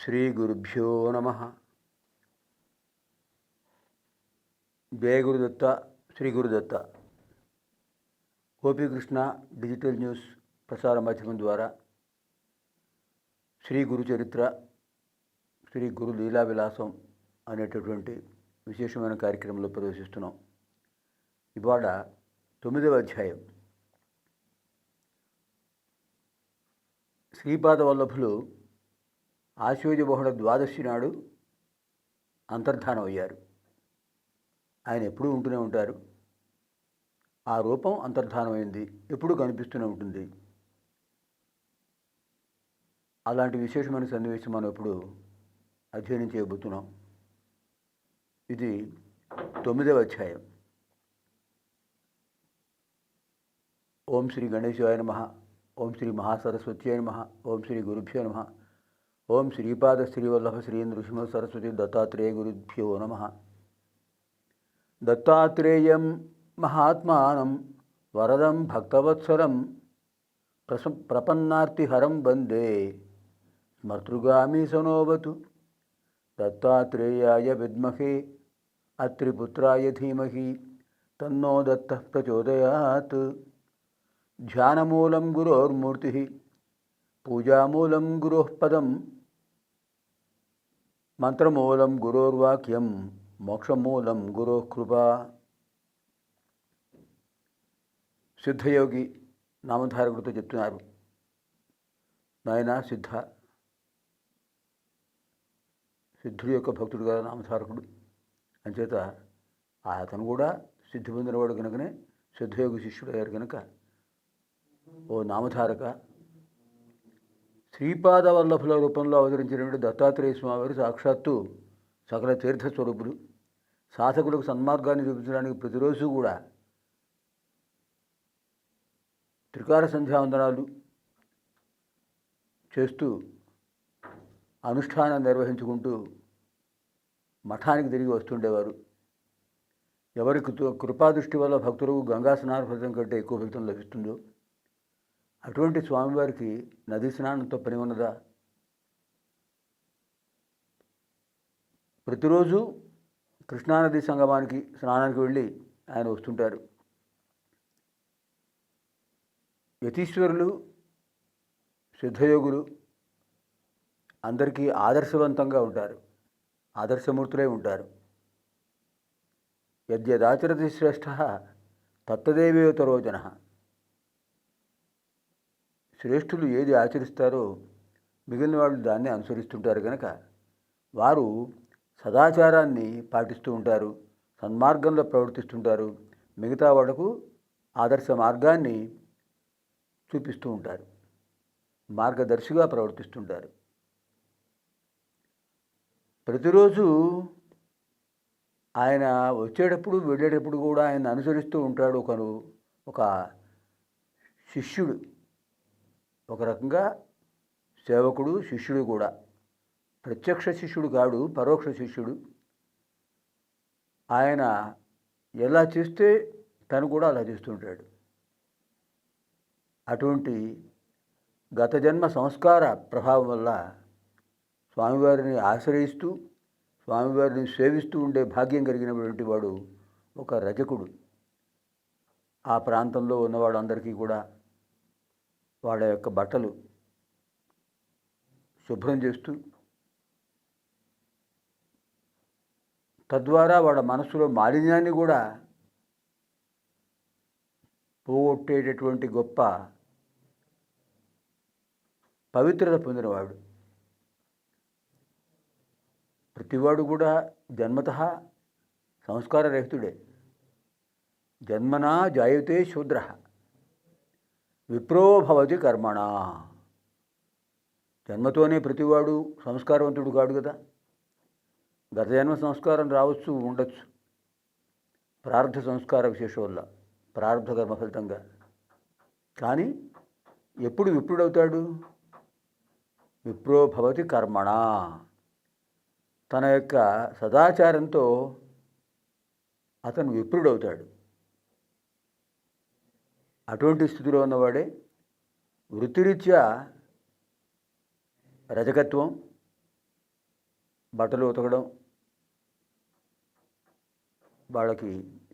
శ్రీ గురుభ్యో నమ. జయ Gurudatta, Shri Gurudatta. Gopikrishna digital news ప్రసార మాధ్యమం ద్వారా శ్రీ గురు చరిత్ర, శ్రీ గురు లీలా విలాసం అనేటటువంటి విశేషమైన కార్యక్రమంలో ప్రవేశిస్తున్నాం. ఇవాళ 9వ అధ్యాయం. శ్రీపాద వల్లభులు ఆశ్వయుజ బహుళ ద్వాదశి నాడు అంతర్ధానం అయ్యారు. ఆయన ఎప్పుడూ ఉంటూనే ఉంటారు. ఆ రూపం అంతర్ధానమైంది, ఎప్పుడూ కనిపిస్తూనే ఉంటుంది. అలాంటి విశేషమైన సన్నివేశం మనం ఇప్పుడు అధ్యయనం చేయబోతున్నాం. ఇది 9వ అధ్యాయం. ఓం శ్రీ గణేశాయ నమః, ఓం శ్రీ మహాసరస్వత్యాయ నమః, ఓం శ్రీ గురుభ్యో నమః, ఓం శ్రీపాద శ్రీవల్లభ శ్రీ నృసింహ సరస్వతి దత్తాత్రేయ గురుభ్యో నమః. దత్తాత్రేయం మహాత్మానం వరదం భక్తవత్సలం ప్రపన్నార్తిహరం వందే స్మర్తృగామి సనోవతు. దత్తాత్రేయాయ విద్మహే అత్రిపుత్రాయ ధీమహి తన్నో దత్తః ప్రచోదయాత్. ధ్యానమూలం గురోర్మూర్తి, పూజామూలం గురోః పదం, మంత్రమూలం గురోర్వాక్యం, మోక్షమూలం గురోః కృపా. సిద్ధయోగి నామధారకుడితో చెప్తున్నారు, నాయన సిద్ధ, సిద్ధుడి యొక్క భక్తుడు కదా నామధారకుడు. అంచేత అతను కూడా సిద్ధి పొందినవాడు కనుకనే సిద్ధయోగి శిష్యుడు అయ్యారు కనుక, ఓ నామధారక, శ్రీపాద వల్లభుల రూపంలో అవతరించినటువంటి దత్తాత్రేయ స్వామివారు సాక్షాత్తు సకల తీర్థస్వరూపులు. సాధకులకు సన్మార్గాన్ని చూపించడానికి ప్రతిరోజు కూడా త్రికాల సంధ్యావందనాలు చేస్తూ అనుష్ఠానం నిర్వహించుకుంటూ మఠానికి తిరిగి వస్తుండేవారు. ఎవరికి కృపాదృష్టి వల్ల భక్తులకు గంగా స్నాన ఫలితం కంటే ఎక్కువ ఫలితం లభిస్తుందో అటువంటి స్వామివారికి నదీ స్నానంతో పని ఉన్నదా? ప్రతిరోజు కృష్ణానదీ సంగమానికి స్నానానికి వెళ్ళి ఆయన వస్తుంటారు. యతీశ్వరులు, సిద్ధయోగులు అందరికీ ఆదర్శవంతంగా ఉంటారు, ఆదర్శమూర్తులై ఉంటారు. యద్యదాచరతి శ్రేష్ఠ తత్తదేవేతరోజన. శ్రేష్ఠులు ఏది ఆచరిస్తారో మిగిలిన వాళ్ళు దాన్ని అనుసరిస్తుంటారు కనుక వారు సదాచారాన్ని పాటిస్తూ ఉంటారు, సన్మార్గంలో ప్రవర్తిస్తుంటారు, మిగతా వాళ్లకు ఆదర్శ మార్గాన్ని చూపిస్తూ ఉంటారు, మార్గదర్శిగా ప్రవర్తిస్తుంటారు. ప్రతిరోజు ఆయన వచ్చేటప్పుడు వెళ్ళేటప్పుడు కూడా ఆయన అనుసరిస్తూ ఉంటాడు ఒక శిష్యుడు, ఒక రకంగా సేవకుడు, శిష్యుడు కూడా. ప్రత్యక్ష శిష్యుడు కాడు, పరోక్ష శిష్యుడు. ఆయన ఎలా చేస్తే తను కూడా అలా చేస్తుంటాడు. అటువంటి గత జన్మ సంస్కార ప్రభావం వల్ల స్వామివారిని ఆశ్రయిస్తూ స్వామివారిని సేవిస్తూ ఉండే భాగ్యం కలిగినటువంటి వాడు ఒక రజకుడు. ఆ ప్రాంతంలో ఉన్నవాళ్ళందరికీ కూడా వాళ్ళ యొక్క బట్టలు శుభ్రం చేస్తూ తద్వారా వాళ్ళ మనస్సులో మాలిన్యాన్ని కూడా పోగొట్టేటటువంటి గొప్ప పవిత్రత పొందినవాడు. ప్రతివాడు కూడా జన్మతః సంస్కారరహితుడే. జన్మనా జాయతే శూద్ర విప్రో భవతి కర్మణ. జన్మతోనే ప్రతివాడు సంస్కారవంతుడు కాడు కదా. గత జన్మ సంస్కారం రావచ్చు, ఉండొచ్చు, ప్రారంభ సంస్కార విశేషం వల్ల, ప్రారంభ కర్మ ఫలితంగా. కానీ ఎప్పుడు విప్రుడవుతాడు? విప్రో భవతి కర్మణ. తన యొక్క సదాచారంతో అతను విప్రుడవుతాడు. అటువంటి స్థితిలో ఉన్నవాడే వృత్తిరీత్యా రజకత్వం, బట్టలు ఉతకడం వాళ్ళకి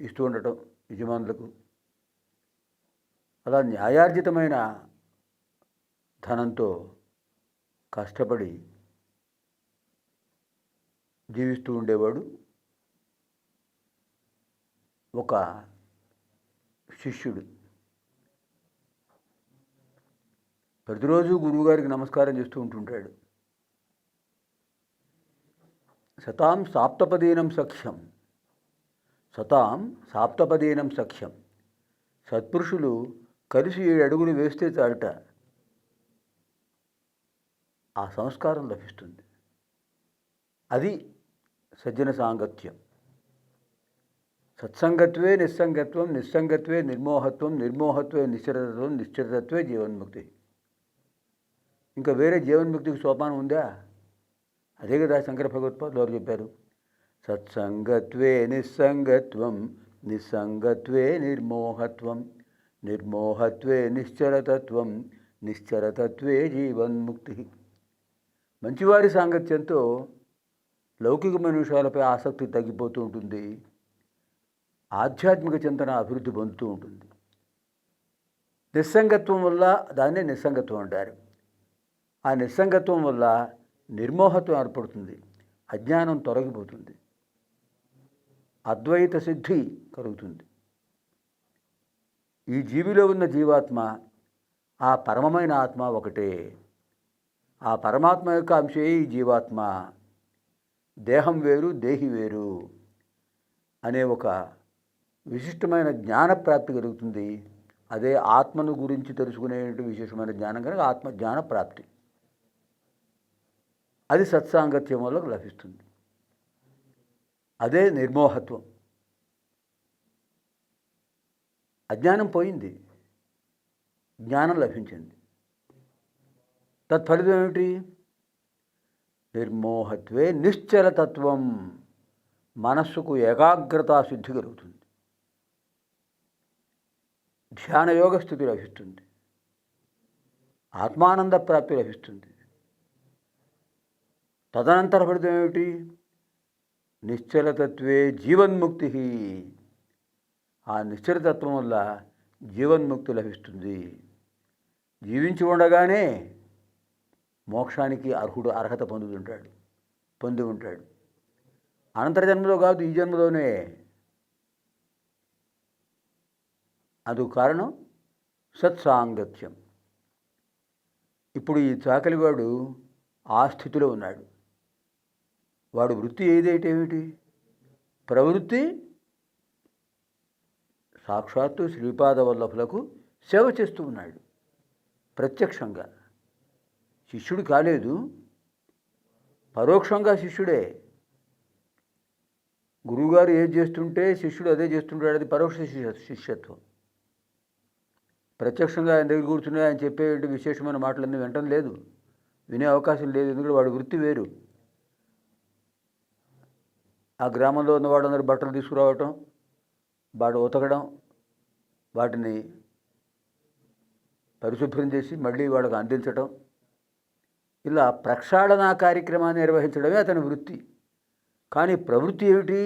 ఇస్తూ ఉండటం యజమానులకు. అలా న్యాయార్జితమైన ధనంతో కష్టపడి జీవిస్తూ ఉండేవాడు ఒక శిష్యుడు. ప్రతిరోజు గురువుగారికి నమస్కారం చేస్తూ ఉంటుంటాడు. సతాం సాప్తపదీనం సఖ్యం, సతాం సాప్తపదీనం సఖ్యం. సత్పురుషులు కలిసి 7 అడుగులు వేస్తే చాలుట ఆ సంస్కారం లభిస్తుంది. అది సజ్జన సాంగత్యం. సత్సంగత్వే నిస్సంగత్వం, నిస్సంగత్వే నిర్మోహత్వం, నిర్మోహత్వే నిశ్చరతత్వం, నిశ్చరతత్వే జీవన్ముక్తి. ఇంకా వేరే జీవన్ముక్తికి సోపానం ఉందా? అదే కదా శంకర భగవత్పాదులు వారు చెప్పారు. సత్సంగత్వే నిస్సంగత్వం, నిస్సంగత్వే నిర్మోహత్వం, నిర్మోహత్వే నిశ్చరతత్వం, నిశ్చరతత్వే జీవన్ముక్తి. మంచివారి సాంగత్యంతో లౌకికమైన విషయాలపై ఆసక్తి తగ్గిపోతూ ఉంటుంది. ఆధ్యాత్మిక చింతన అభివృద్ధి పొందుతూ ఉంటుంది. నిస్సంగత్వం వల్ల దాన్నే నిస్సంగత్వం అంటారు. ఆ నిస్సంగత్వం వల్ల నిర్మోహత్వం ఏర్పడుతుంది, అజ్ఞానం తొలగిపోతుంది, అద్వైత సిద్ధి కలుగుతుంది. ఈ జీవిలో ఉన్న జీవాత్మ ఆ పరమమైన ఆత్మ ఒకటే. ఆ పరమాత్మ యొక్క అంశే ఈ జీవాత్మ. దేహం వేరు, దేహి వేరు అనే ఒక విశిష్టమైన జ్ఞానప్రాప్తి కలుగుతుంది. అదే ఆత్మను గురించి తెలుసుకునే విశేషమైన జ్ఞానం కనుక ఆత్మజ్ఞాన ప్రాప్తి. అది సత్సాంగత్యం వల్ల లభిస్తుంది. అదే నిర్మోహత్వం. అజ్ఞానం పోయింది, జ్ఞానం లభించింది. తత్ఫలితం ఏమిటి? నిర్మోహత్వే నిశ్చలతత్వం. మనస్సుకు ఏకాగ్రతా సిద్ధి కలుగుతుంది, ధ్యానయోగ స్థితి లభిస్తుంది, ఆత్మానంద ప్రాప్తి లభిస్తుంది. తదనంతర ఫలితం ఏమిటి? నిశ్చలతత్వే జీవన్ముక్తి. ఆ నిశ్చలతత్వం వల్ల జీవన్ముక్తి లభిస్తుంది. జీవించి ఉండగానే మోక్షానికి అర్హత పొంది ఉంటాడు. అనంతర జన్మలో కాదు, ఈ జన్మలోనే. అందుకు కారణం సత్సాంగత్యం. ఇప్పుడు ఈ చాకలివాడు ఆ స్థితిలో ఉన్నాడు. వాడు వృత్తి ఏదైతే ఏమిటి? ప్రవృత్తి సాక్షాత్తు శ్రీపాద వల్లభులకు సేవ చేస్తూ ఉన్నాడు ప్రత్యక్షంగా. శిష్యుడు కాలేదు, పరోక్షంగా శిష్యుడే. గురువుగారు ఏది చేస్తుంటే శిష్యుడు అదే చేస్తుంటాడు. అది పరోక్ష శిష్యత్వం. ప్రత్యక్షంగా ఆయన దగ్గర కూర్చుని ఆయన చెప్పే విశేషమైన మాటలన్నీ వినటం లేదు, వినే అవకాశం లేదు. ఎందుకంటే వాడి వృత్తి వేరు. ఆ గ్రామంలో ఉన్న వాళ్ళందరూ బట్టలు తీసుకురావటం, వాడు ఉతకడం, వాటిని పరిశుభ్రం చేసి మళ్ళీ వాళ్ళకు అందించటం, ఇలా ప్రక్షాళనా కార్యక్రమాన్ని నిర్వహించడమే అతని వృత్తి. కానీ ప్రవృత్తి ఏమిటి?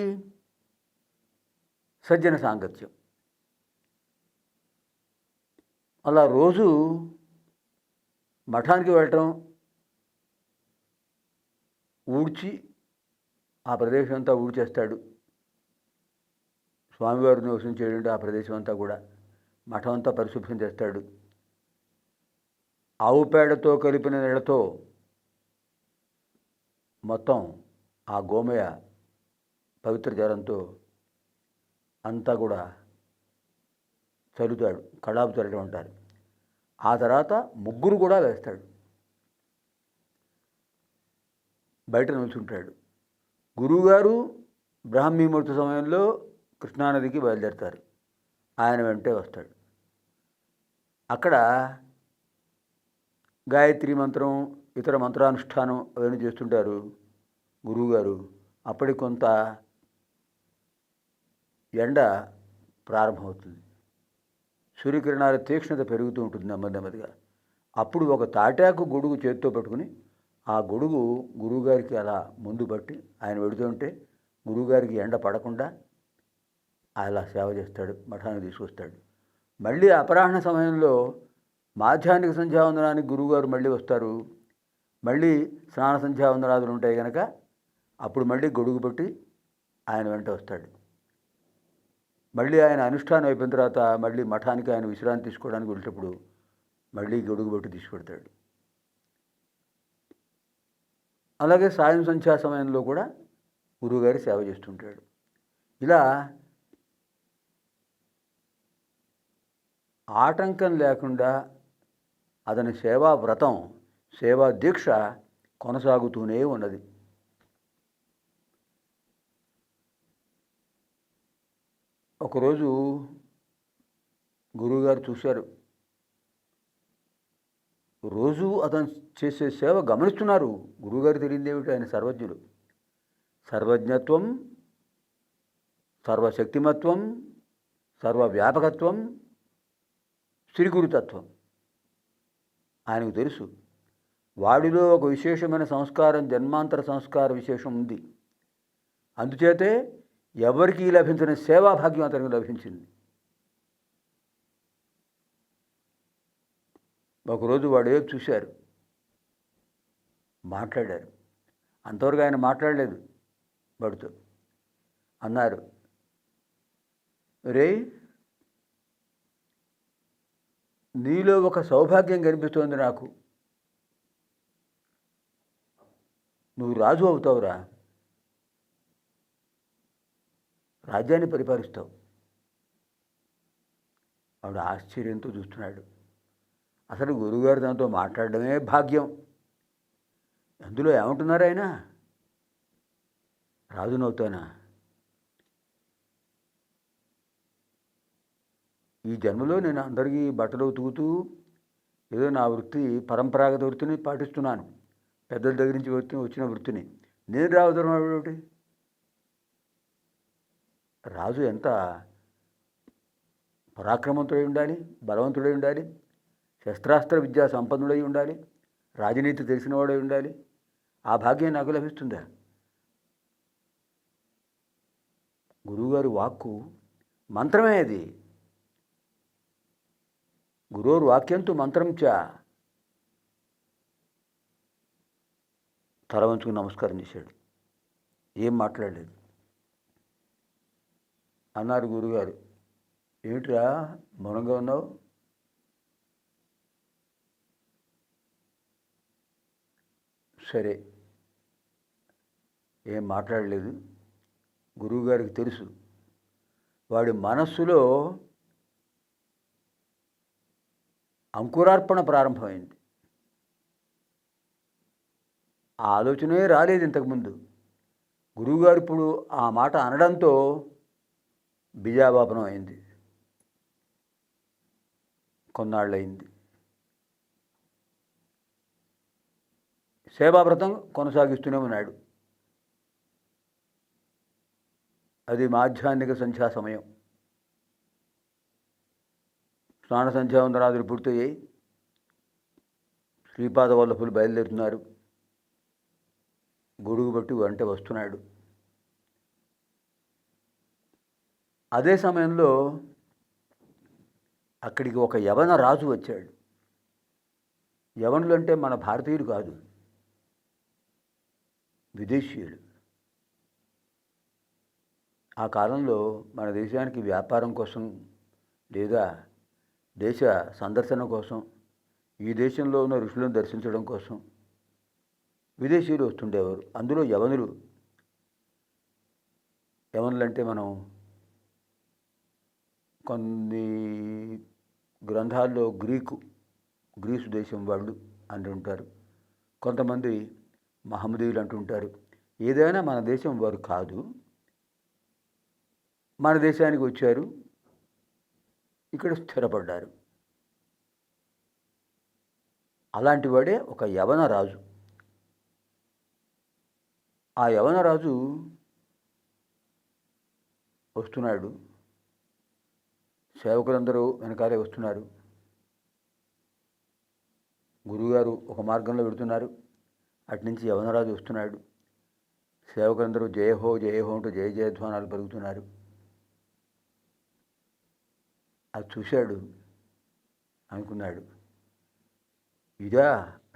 సజ్జన సాంగత్యం. అలా రోజు మఠానికి వెళ్ళటం, ఊడ్చి ఆ ప్రదేశం అంతా ఊడ్చేస్తాడు. స్వామివారు నివసించేటువంటి ఆ ప్రదేశం అంతా కూడా మఠం అంతా పరిశుభ్రం చేస్తాడు. ఆవు పేడతో కలిపిన నీళ్లతో మొత్తం ఆ గోమయ పవిత్ర జలంతో అంతా కూడా చల్లుతాడు. కళాపు చల్లడం అంటారు. ఆ తర్వాత ముగ్గురు కూడా వేస్తాడు. బయట నిల్చుంటాడు. గురువుగారు బ్రాహ్మీ ముహూర్త సమయంలో కృష్ణానదికి బయలుదేరతారు. ఆయన వెంటే వస్తాడు. అక్కడ గాయత్రి మంత్రం, ఇతర మంత్రానుష్ఠానం అవన్నీ చేస్తుంటారు గురువుగారు. అప్పటికి కొంత ఎండ ప్రారంభమవుతుంది. సూర్యకిరణాల తీక్ష్ణత పెరుగుతూ ఉంటుంది నెమ్మదిగా. అప్పుడు ఒక తాటాకు గొడుగు చేతితో పట్టుకుని ఆ గొడుగు గురువుగారికి అలా ముందు పట్టి ఆయన వెడుతుంటే గురువుగారికి ఎండ పడకుండా అలా సేవ చేస్తాడు, మఠానికి తీసుకొస్తాడు. మళ్ళీ అపరాహ్న సమయంలో మాధ్యాహ్నిక సంధ్యావందనానికి గురువుగారు మళ్ళీ వస్తారు. మళ్ళీ స్నాన సంధ్యావందనాదులు ఉంటాయి కనుక అప్పుడు మళ్ళీ గొడుగు పెట్టి ఆయన వెంట వస్తాడు. మళ్ళీ ఆయన అనుష్ఠానం అయిపోయిన తర్వాత మళ్ళీ మఠానికి ఆయన విశ్రాంతి తీసుకోవడానికి వెళ్ళేటప్పుడు మళ్ళీ గొడుగు పెట్టి తీసుకెడతాడు. అలాగే సాయం సంధ్యా సమయంలో కూడా గురువుగారి సేవ చేస్తుంటాడు. ఇలా ఆటంకం లేకుండా అతని సేవా వ్రతం, సేవా దీక్ష కొనసాగుతూనే ఉన్నది. ఒకరోజు గురువుగారు చూశారు, రోజు అతను చేసే సేవ గమనిస్తున్నారు. గురువుగారు తెలియదు ఏమిటి, ఆయన సర్వజ్ఞుడు. సర్వజ్ఞత్వం, సర్వశక్తిమత్వం, సర్వవ్యాపకత్వం, శ్రీగురుతత్వం ఆయనకు తెలుసు. వాడిలో ఒక విశేషమైన సంస్కారం, జన్మాంతర సంస్కార విశేషం ఉంది. అందుచేతే ఎవరికీ లభించిన సేవాభాగ్యం అతనికి లభించింది. ఒకరోజు వాడు ఏదో చూశారు, మాట్లాడారు. అంతవరకు ఆయన మాట్లాడలేదు. వాడితో అన్నారు, రే, నీలో ఒక సౌభాగ్యం కనిపిస్తోంది నాకు. నువ్వు రాజు అవుతావురా, రాజ్యాన్ని పరిపాలిస్తావు. ఆవిడ ఆశ్చర్యంతో చూస్తున్నాడు. అసలు గురువుగారు దాంతో మాట్లాడడమే భాగ్యం. అందులో ఏమంటున్నారు ఆయన, రాజునవుతానా? ఈ జన్మలో నేను అందరికీ బట్టలు ఉతుకుతూ ఏదో నా వృత్తి, పరంపరాగత వృత్తిని పాటిస్తున్నాను, పెద్దల దగ్గర నుంచి వచ్చిన వృత్తిని. నేను రావుతాను ఏమిటి? రాజు ఎంత పరాక్రమంతుడై ఉండాలి, బలవంతుడై ఉండాలి, శస్త్రాస్త్ర విద్యా సంపన్నుడై ఉండాలి, రాజనీతి తెలిసినవాడై ఉండాలి. ఆ భాగ్యం నాకు లభిస్తుందా? గురువుగారు వాక్కు మంత్రమే అది. గురోర్ వాక్యంతో మంత్రం చ. తల వంచుకుని నమస్కారం చేశాడు. ఏం మాట్లాడలేదు. అన్నారు గురుగారు, ఏమిట్రా మౌనంగా ఉన్నావు? సరే, ఏం మాట్లాడలేదు. గురువుగారికి తెలుసు, వాడి మనస్సులో అంకురార్పణ ప్రారంభమైంది. ఆ ఆలోచనే రాలేదు ఇంతకుముందు. గురువుగారు ఇప్పుడు ఆ మాట అనడంతో బీజావాపనం అయింది. కొన్నాళ్ళయింది. సేవావ్రతం కొనసాగిస్తూనే ఉన్నాడు. అది మాధ్యాహ్నిక సంధ్యా సమయం. స్నాన సంధ్యావందనాదులు పూర్తయ్యాయి. శ్రీపాద వల్లభులు బయలుదేరుతున్నారు. గొడుగు బట్టి వెంట వస్తున్నాడు. అదే సమయంలో అక్కడికి ఒక యవన రాజు వచ్చాడు. యవనులు అంటే మన భారతీయులు కాదు, విదేశీయులు. ఆ కాలంలో మన దేశానికి వ్యాపారం కోసం లేదా దేశ సందర్శన కోసం, ఈ దేశంలో ఉన్న ఋషులను దర్శించడం కోసం విదేశీయులు వస్తుండేవారు. అందులో యవనులు. యవనులు అంటే మనం కొన్ని గ్రంథాల్లో గ్రీసు దేశం వాళ్ళు అంటుంటారు, కొంతమంది మహమ్మదీయులు అంటుంటారు. ఏదైనా మన దేశం వారు కాదు, మన దేశానికి వచ్చారు, ఇక్కడ స్థిరపడ్డారు. అలాంటి వాడే ఒక యవన రాజు. ఆ యవన రాజు వస్తున్నాడు. సేవకులందరూ వెనకాలే వస్తున్నారు. గురువుగారు ఒక మార్గంలో వెళుతున్నారు. అటునుంచి యవనరాజు వస్తున్నాడు. సేవకులందరూ జయహో జయహో అంటూ జయ జయధ్వానాలు పలుకుతున్నారు. అది చూశాడు, అనుకున్నాడు, ఇదా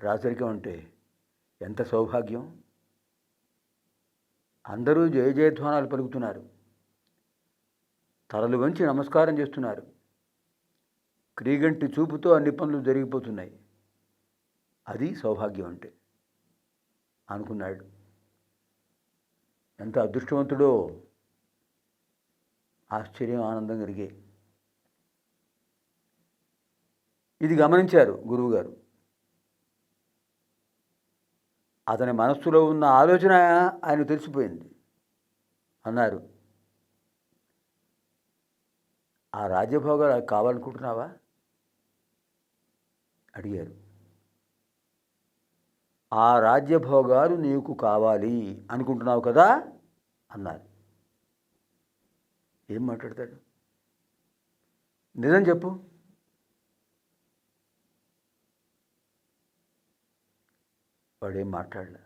రాచరికం అంటే, ఎంత సౌభాగ్యం. అందరూ జయ జయధ్వానాలు పలుకుతున్నారు, తలలు వంచి నమస్కారం చేస్తున్నారు, క్రీగంటి చూపుతో అన్ని పనులు జరిగిపోతున్నాయి. అది సౌభాగ్యం అంటే అనుకున్నాడు. ఎంత అదృష్టవంతుడో. ఆశ్చర్యం, ఆనందం కలిగే. ఇది గమనించారు గురువుగారు. అతని మనస్సులో ఉన్న ఆలోచన ఆయన తెలిసిపోయింది. అన్నారు, ఆ రాజ్యభోగాలు కావాలనుకుంటున్నావా అడిగారు. ఆ రాజ్యభోగాలు నీకు కావాలి అనుకుంటున్నావు కదా అన్నారు. ఏం మాట్లాడతాడు? నిజం చెప్పు. వాడేం మాట్లాడలే.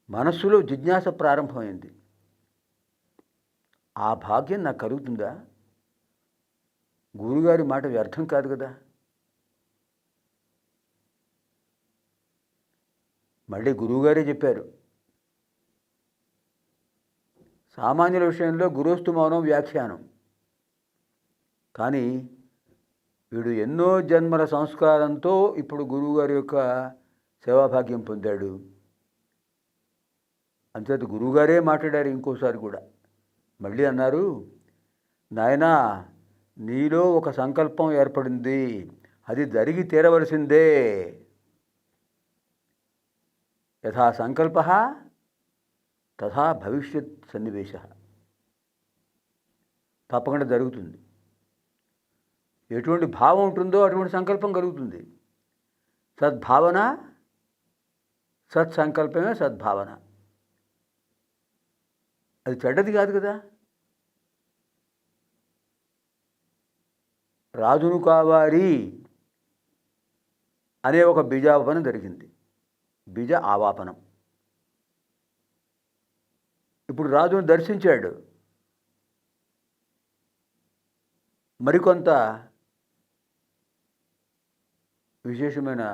మనస్సులో జిజ్ఞాస ప్రారంభమైంది. ఆ భాగ్యం నాకు కలుగుతుందా? గురుగారి మాట వ్యర్థం కాదు కదా. మళ్ళీ గురువుగారే చెప్పారు, సామాన్యుల విషయంలో గురోస్తు మౌనం వ్యాఖ్యానం. కానీ వీడు ఎన్నో జన్మల సంస్కారంతో ఇప్పుడు గురువుగారి యొక్క సేవాభాగ్యం పొందాడు. అంతేత గురువుగారే మాట్లాడారు ఇంకోసారి కూడా. మళ్ళీ అన్నారు, నాయనా, నీలో ఒక సంకల్పం ఏర్పడింది, అది జరిగి తీరవలసిందే. యథా సంకల్ప తథా భవిష్యత్ సన్నివేశ. తప్పకుండా జరుగుతుంది. ఎటువంటి భావం ఉంటుందో అటువంటి సంకల్పం కలుగుతుంది. సద్భావన, సత్సంకల్పమే సద్భావన. అది చెడ్డది కాదు కదా. రాజును కావాలి అనే ఒక బీజావాపనం జరిగింది. బీజ ఆవాపనం. ఇప్పుడు రాజును దర్శించాడు. మరికొంత విశేషమైన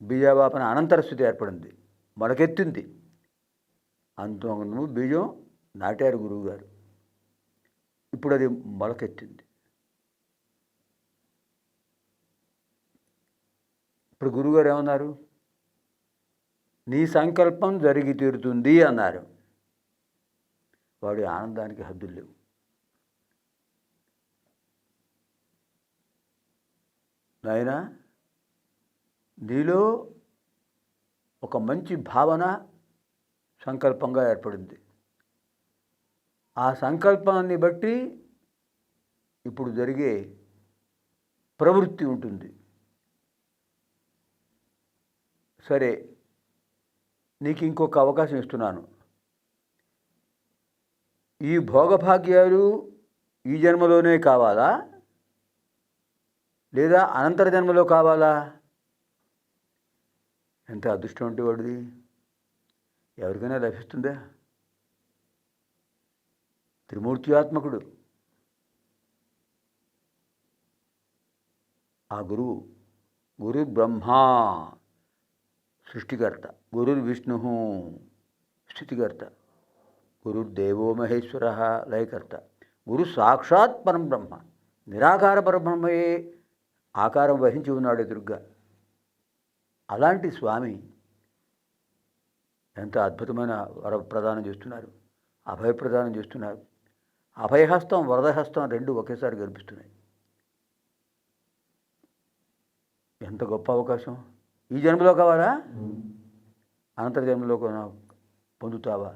బీజావాపన అనంతర స్థితి ఏర్పడింది, మొలకెత్తింది. అంతకు బీజం నాటారు గురువుగారు, ఇప్పుడు అది మొలకెత్తింది. ఇప్పుడు గురువుగారు ఏమన్నారు? నీ సంకల్పం జరిగి తీరుతుంది అన్నారు. వాడి ఆనందానికి హద్దులు లేవు. నాయనా, నీలో ఒక మంచి భావన సంకల్పంగా ఏర్పడింది. ఆ సంకల్పాన్ని బట్టి ఇప్పుడు జరిగే ప్రవృత్తి ఉంటుంది. సరే, నీకు ఇంకొక అవకాశం ఇస్తున్నాను. ఈ భోగభాగ్యాలు ఈ జన్మలోనే కావాలా, లేదా అనంతర జన్మలో కావాలా? ఎంత అదృష్టం అంటే వాడిది. ఎవరికైనా లభిస్తుందా? త్రిమూర్త్యాత్మకుడు ఆ గురువు. గురు బ్రహ్మ సృష్టికర్త, గురుర్విష్ణు స్థితికర్త, గురుర్దేవో మహేశ్వర లయకర్త, గురు సాక్షాత్ పరం బ్రహ్మ, నిరాకార పరబ్రహ్మయే ఆకారం వహించి ఉన్నాడు ఎదురుగ్గా. అలాంటి స్వామి ఎంత అద్భుతమైన వర ప్రదానం చేస్తున్నారు, అభయప్రదానం చేస్తున్నారు. అభయహస్తం, వరదహస్తం రెండు ఒకేసారి కనిపిస్తున్నాయి. ఎంత గొప్ప అవకాశం. ఈ జన్మలో కావాలా, అనంతర జన్మలో పొందుతావా?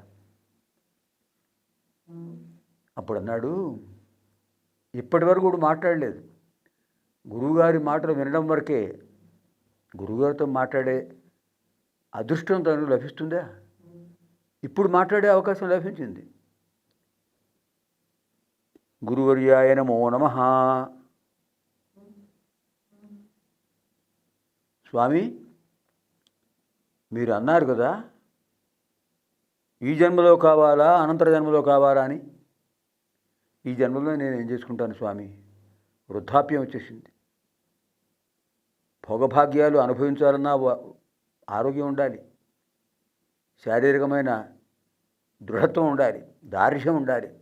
అప్పుడు అన్నాడు, ఇప్పటి వరకు కూడా మాట్లాడలేదు. గురువుగారి మాటలు వినడం వరకే. గురువుగారితో మాట్లాడే అదృష్టం తనకు లభిస్తుందా? ఇప్పుడు మాట్లాడే అవకాశం లభించింది. గురువర్యాయ నమో నమః. స్వామి, మీరు అన్నారు కదా ఈ జన్మలో కావాలా అనంతర జన్మలో కావాలా అని. ఈ జన్మలో నేను ఏం చేసుకుంటాను స్వామి? వృద్ధాప్యం వచ్చేసింది. భోగభాగ్యాలు అనుభవించాలన్నా ఆరోగ్యం ఉండాలి, శారీరకమైన దృఢత్వం ఉండాలి, దార్ఢ్యం ఉండాలి.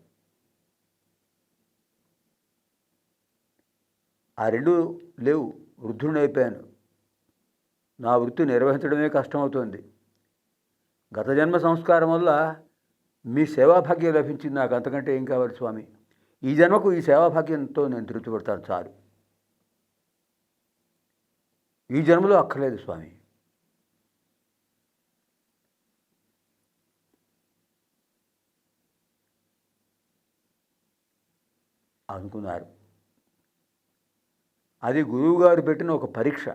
ఆ రెండు లేవు. వృద్ధుడిని అయిపోయాను. నా వృత్తి నిర్వహించడమే కష్టమవుతోంది. గత జన్మ సంస్కారం వల్ల మీ సేవాభాగ్యం లభించింది. నాకు అంతకంటే ఏం కావాలి స్వామి? ఈ జన్మకు ఈ సేవాభాగ్యంతో నేను తృప్తి పడతాను చాలు. ఈ జన్మలో అక్కర్లేదు స్వామి. అనుకున్నారు. అది గురువుగారు పెట్టిన ఒక పరీక్ష.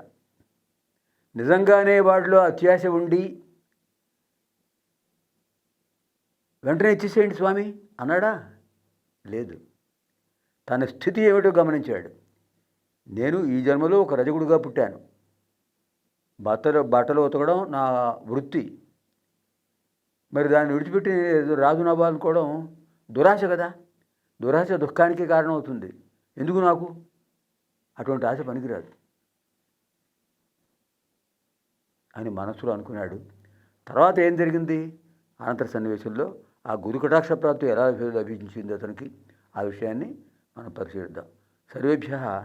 నిజంగానే వాటిలో అత్యాశ ఉండి వెంటనే ఇచ్చేసేయండి స్వామి అన్నాడా? లేదు. తన స్థితి ఏమిటో గమనించాడు. నేను ఈ జన్మలో ఒక రజకుడుగా పుట్టాను. బట్టలు ఉతకడం నా వృత్తి. మరి దాన్ని విడిచిపెట్టి రాజును అవ్వాలనుకోవడం దురాశ కదా. దురాశ దుఃఖానికి కారణమవుతుంది. ఎందుకు నాకు అటువంటి ఆశ పనికిరాదు అని మనసులో అనుకున్నాడు. తర్వాత ఏం జరిగింది? అనంతర సన్నివేశంలో ఆ గురు కటాక్ష ప్రాప్తి ఎలా లభించింది అతనికి, ఆ విషయాన్ని మనం పరిశీలిద్దాం. సర్వేభ్యః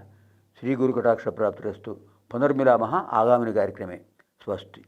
శ్రీ గురు కటాక్ష ప్రాప్తిరస్తు. పునర్మిలామః ఆగామిని కార్యక్రమే. స్వస్తి.